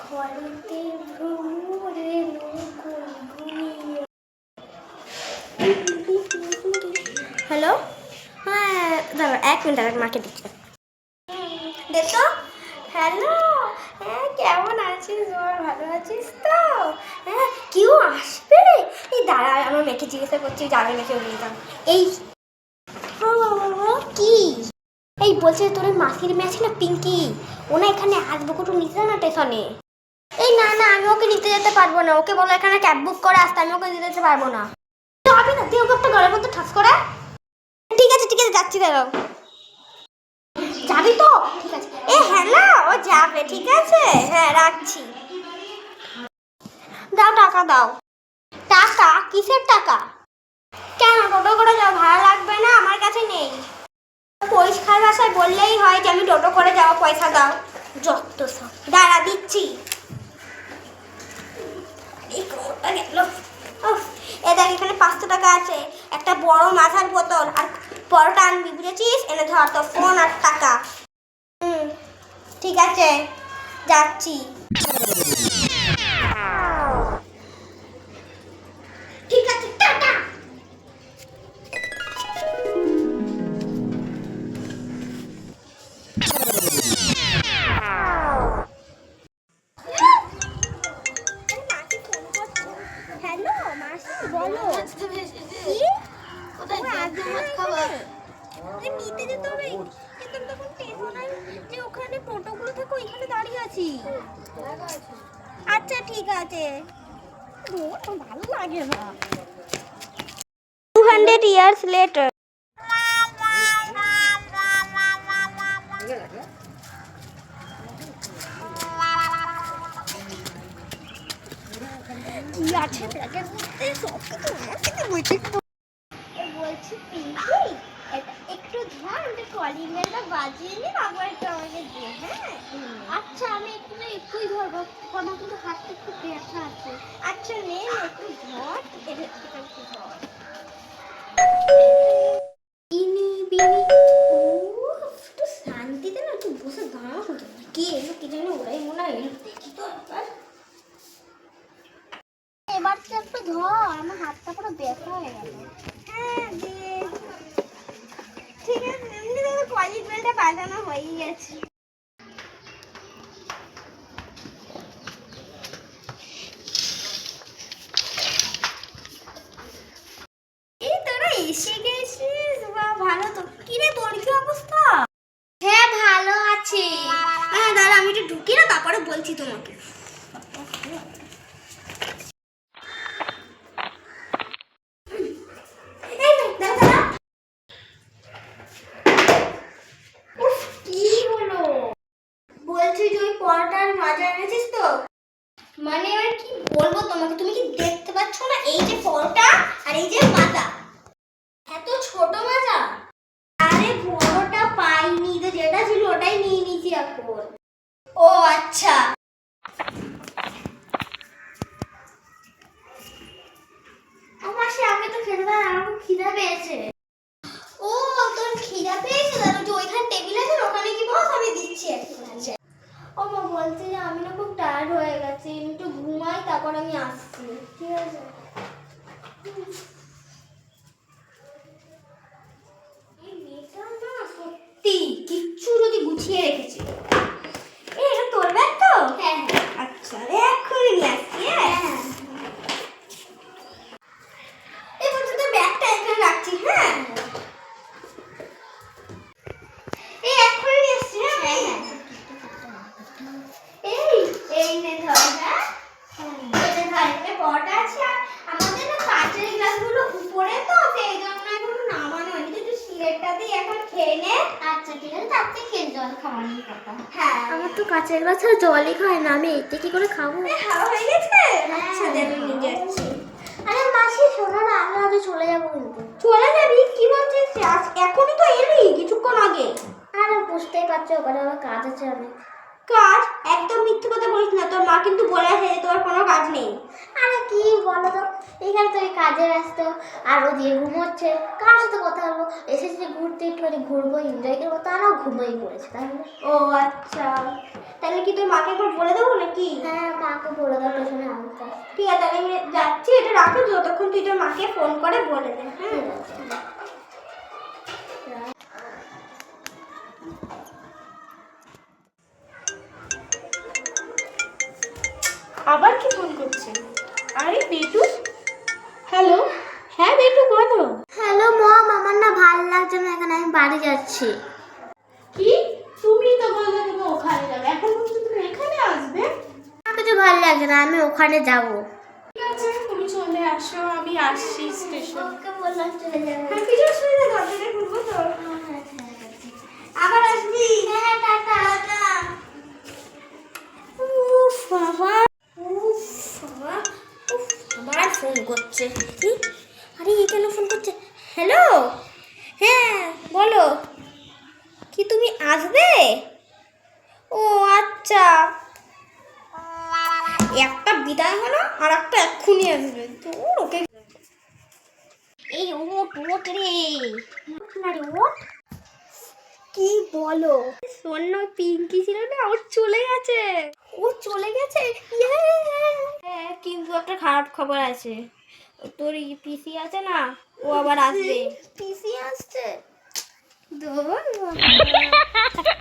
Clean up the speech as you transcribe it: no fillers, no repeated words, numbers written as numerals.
ঘরেতে ভ্রমরে নৌকোয় ঘুমিয়ে। হ্যালো, হ্যাঁ দাঁড়া 1 মিনিট, দাঁড়া মাকে দিচ্ছি। দেখো, হ্যালো, হ্যাঁ কেমন আছিস? ভালো আছিস তো? হ্যাঁ কেউ আসবে? এই দাঁড়া, আমার মেয়েকে জিজ্ঞাসা করছি, যাবে মেয়েকে বলে দিতাম। এই কি এই বলছে তোর মাসির মেয়ে আছে না পিঙ্কি, ওনা এখানে আসবো কটু নিতে না স্টেশনে। এই না না, আমি ওকে নিতে যেতে পারবো না, ওকে বলো এখানে ক্যাব বুক করে আসতে, আমি ওকে নিতে যেতে পারবো না। যাবি না তুই ওকে একটা ঘরের মধ্যে ঠাস করে। ঠিক আছে ঠিক আছে, যাচ্ছি, দাঁড়াও। যাবি তো? ঠিক আছে। এ হ্যালো, ও যাবে, ঠিক আছে, হ্যাঁ রাখছি। দাও টাকা দাও। টাকা? কিসের টাকা? কেন টোটো করে যাও, ভাড়া লাগবে না? আমার কাছে নেই। পরিষ্কার ভাষায় বললেই হয় যে আমি টোটো করে যাওয়া, পয়সা দাও। যত সব, দাঁড়া দিচ্ছি। এ দেখ এখানে 500 টাকা আছে, একটা বড় মাথার বোতল আর পরোটা আনবি, বুঝেছিস? এনে ধর তোর ফোন আর টাকা। ঠিক আছে, যাচ্ছি। ঠিক আছে, টাটা। হ্যালো মাসি, বলো। নিতে যেতে হবে, কিন্তু তখন স্টেশনের যে ওখানে টোটোগুলো থাকে ওইখানে দাঁড়িয়ে আছি। আচ্ছা ঠিক আছে। ভালো লাগে না। 200 years later. কি আছে ব্যাগের মধ্যে? সব কিছু আমাকে বলছি পিঙ্কি, এটা একটু ধর, আমাকে কলিং বেলটা বাজিয়ে নিন, আবার একটু আমাকে দিয়ে। হ্যাঁ আচ্ছা, আমি একটুই ধরবো, আমার কিন্তু হাতটা একটু ব্যথা আছে। আচ্ছা নে, একটু ধর, এটা একটু ধর। ইনি বিনি, ও একটু শান্তিতে না একটু বসে দাঁড়াও। কে এলো কি জানি, ওরাই মনে হয় এলো, দেখি তো একবার। এবার তো একটু ধর, আমার হাতটা পুরো ব্যথা হয়ে গেল। হ্যাঁ দে, ঠিক আছে, এমনি তো কলিং বেলটা বাজানো হয়েই গেছে। এই তোরা এসে গেছিস, বাহ ভালো তো। কি রে তোর কি অবস্থা? হ্যাঁ ভালো আছি। হ্যাঁ দাঁড়া, আমি একটু ঢুকি না, তারপরে বলছি তোমাকে। কি হলো? বলছি যে ওই পরোটার মাজা এনেছিস তো? মানে এবার কি বলবো তোমাকে, তুমি কি দেখতে পাচ্ছ না এই যে পরোটা আর এই যে মাজা, এত ছোট মাজা। আরে বড়টা পাইনি তো, যেটা ছিল ওটাই নিয়ে নিয়েছি এখন। ও আচ্ছা। আমার সে আগে তো খেতে দাও, আমার খুব খিদা পেয়েছে। ও তোর খিদা পেয়েছে, দাদা যে ওইখানে টেবিল আছে ওখানে কি বস, আমি দিচ্ছি এখন। ও মা বলছে যে আমি না খুব টায়ার্ড হয়ে গেছি, আমি একটু ঘুমাই, তারপর আমি আসছি। ঠিক আছে। এই মেয়েটা না সত্যি কিচ্ছু যদি গুছিয়ে রেখেছে। এটা তোর ব্যাগ তো? হ্যাঁ হ্যাঁ। আচ্ছা এক্ষুনি নিয়ে আসছি। হ্যাঁ এই বলছে তোর ব্যাগটা এখানে রাখছি। হ্যাঁ এই এক্ষুনি নিয়ে আসছি। হ্যাঁ এই এই নে ধর। হ্যাঁ এটা ধর, এখানে পরোটা আছে আর আমাদের না কাঁচের গ্লাসগুলো উপরে তো, সেই জন্য এখন নামানো হয়নি। তুই সিলেটটা দিয়ে এখন খেয়ে নে। আচ্ছা ঠিক আছে, তার থেকে খেয়ে জল খাওয়ানোর কথা। হ্যাঁ আমার তো কাঁচের গ্লাস ছাড়া জলই খায় না, আমি এতে কি করে খাবো? খাওয়া হয়ে গেছে? আচ্ছা দেখ নিয়ে যাচ্ছি। আরে মাসি শোনো না, আমি আজ চলে যাবো। কিন্তু চলে যাবি? কি বলছিস? এখনই তো এলি, কিছুক্ষণ আগে। আরে বুঝতেই পারছো, ওখানে আমার কাজ আছে অনেক। কাজ? একদম মিথ্যে কথা বলিস না, তোর মা কিন্তু বলে আছে যে তোর কোনো কাজ নেই। আরে কি বলো তো, এখানে তো কাজে ব্যস্ত, আর ও দিয়ে ঘুমোচ্ছে, কার সাথে কথা বলবো? এসেছি ঘুরতে, একটু ঘুরবো, এনজয় করবো, তারাও ঘুমিয়ে পড়েছে। তাহলে ও আচ্ছা, তাহলে কি তোর মাকে একবার বলে দেবো নাকি? কি? হ্যাঁ মাকে বলে দাও পেছনে আসতে। ঠিক আছে আমি যাচ্ছি, এটা রাখো, যতক্ষণ তুই তোর মাকে ফোন করে বলে দে। হ্যাঁ ঠিক আছে। আবার কি ফোন করছে? আরে বেটু, হ্যালো। হ্যাঁ বেটু বলো। হ্যালো মম, আমার না ভালো লাগছে না এখানে, আমি বাড়ি যাচ্ছি। কি? তুমি তো বললে তুমি ওখানে যাবে, এখন বলছো তুমি এখানে আসবে? আমার কিছু ভালো লাগছে না, আমি ওখানে যাব। ঠিক আছে তুমি চলে আসো, আমি আসছি স্টেশন। ওকে বললাম চলে যাবে। হ্যাঁ কিছু অসুবিধা দরকারে করবো তো। আবার আসবি। হ্যাঁ টাটা। উফ বাবা, উফ বাবা, উফ, আবার ফোন করছে। কি? আরে এ কেন ফোন করছে? হ্যালো, হ্যাঁ বলো, কি তুমি আসবে? ও আচ্ছা, একটা বিদায় হলো আর একটা এক্ষুনি আসবে। তো ওকে এই ওট ওট রে, না রে ওট। কি বলো? স্বর্ণ পিঙ্কি ছিল না, ও চলে গেছে। ও চলে গেছে? হ্যাঁ কিন্তু একটা খারাপ খবর আছে, তোর পিসি আছে না, ও আবার আসবে। পিসি আসছে? দৌড় বাবা।